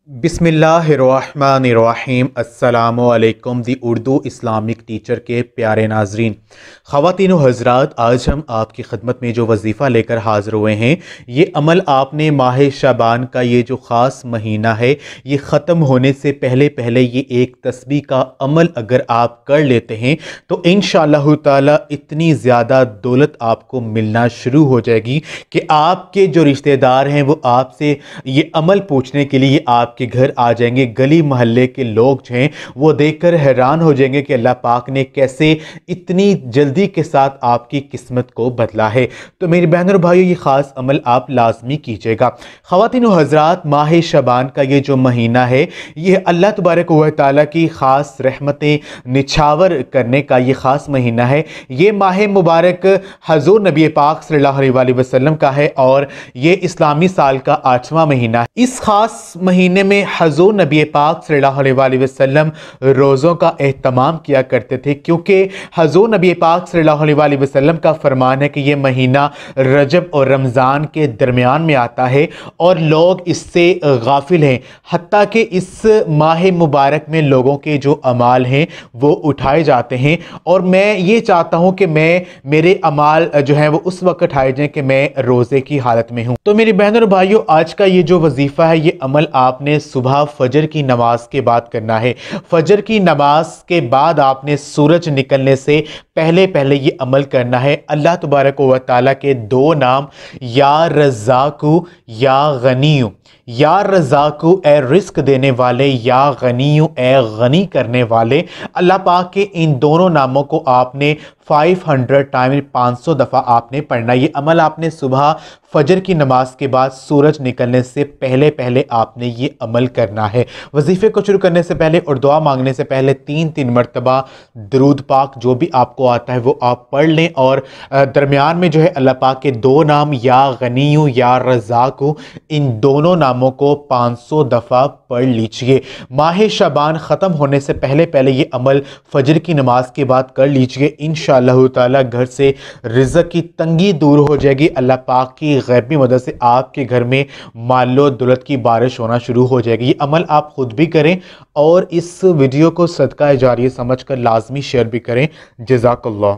بسم اللہ الرحمن الرحیم۔ السلام علیکم دی اردو اسلامک ٹیچر کے پیارے ناظرین، خواتین و حضرات، آج ہم آپ کی خدمت میں جو وظیفہ لے کر حاضر ہوئے ہیں، یہ عمل آپ نے ماہ شعبان کا یہ جو خاص مہینہ ہے، یہ ختم ہونے سے پہلے یہ ایک تسبیح کا عمل اگر آپ کر لیتے ہیں تو انشاءاللہ تعالی اتنی زیادہ دولت آپ کو ملنا شروع ہو جائے گی کہ آپ کے جو رشتہ دار ہیں وہ آپ سے یہ عمل پوچھنے کے لیے آپ کے گھر آ جائیں گے۔ گلی محلے کے لوگ ہیں وہ دیکھ کر حیران ہو جائیں گے کہ اللہ پاک نے کیسے اتنی جلدی کے ساتھ آپ کی قسمت کو بدلا ہے۔ تو میری بہن اور بھائیو، یہ خاص عمل آپ لازمی کیجئے گا۔ خواتین و حضرات، ماہ شعبان کا یہ جو مہینہ ہے، یہ اللہ تبارک و تعالیٰ کی خاص رحمتیں نچھاور کرنے کا یہ خاص مہینہ ہے۔ یہ ماہ مبارک حضور نبی پاک صلی اللہ علیہ وآلہ وسلم کا ہے اور یہ اسلامی سال کا 8واں مہینہ ہے۔ اس خاص مہینے میں حضور نبی پاک صلی اللہ علیہ وآلہ وسلم روزوں کا اہتمام کیا کرتے تھے، کیونکہ حضور نبی پاک صلی اللہ علیہ وآلہ وسلم کا فرمان ہے کہ یہ مہینہ رجب اور رمضان کے درمیان میں آتا ہے اور لوگ اس سے غافل ہیں، حتیٰ کہ اس ماہ مبارک میں لوگوں کے جو اعمال ہیں وہ اٹھائے جاتے ہیں، اور میں یہ چاہتا ہوں کہ میرے اعمال جو ہیں وہ اس وقت اٹھائے جائیں کہ میں روزے کی حالت میں ہوں۔ تو میری بہن اور بھائیو، آج کا یہ جو وظیفہ ہے، یہ عمل آپ نے صبح فجر کی نماز کے بعد کرنا ہے۔ فجر کی نماز کے بعد آپ نے سورج نکلنے سے پہلے یہ عمل کرنا ہے۔ اللہ تبارک و تعالیٰ کے دو نام، یا رزاقو یا غنیو، یا رزاقو اے رزق دینے والے، یا غنیو اے غنی کرنے والے، اللہ پاک کے ان دونوں ناموں کو آپ نے 500 ٹائم 500 دفعہ آپ نے پڑھنا۔ یہ عمل آپ نے صبح فجر کی نماز کے بعد سورج نکلنے سے پہلے آپ نے یہ عمل کرنا ہے۔ وظیفے کو شروع کرنے سے پہلے اور دعا مانگنے سے پہلے 3 مرتبہ درود پاک جو بھی آپ کو آتا ہے وہ آپ پڑھ لیں، اور درمیان میں جو ہے اللہ پاک کے دو نام، یا غنیو یا رزاقو، ان دونوں ناموں کو 500 دفعہ پڑھ لیجئے۔ ماہ شعبان ختم ہونے سے پہلے یہ عمل فجر کی نماز کے بعد کر لیجئے۔ انشاءاللہ تعالی گھر سے رزق کی تنگی دور ہو جائے گی۔ اللہ پاک کی غیبی مدد سے آپ کے گھر میں مال و دولت کی بارش ہونا شروع ہو جائے گی۔ یہ عمل آپ خود بھی کریں اور اس ویڈیو کو صدقہ جاریہ سمجھ کر لازمی شیئر بھی کریں۔ جزاک اللہ۔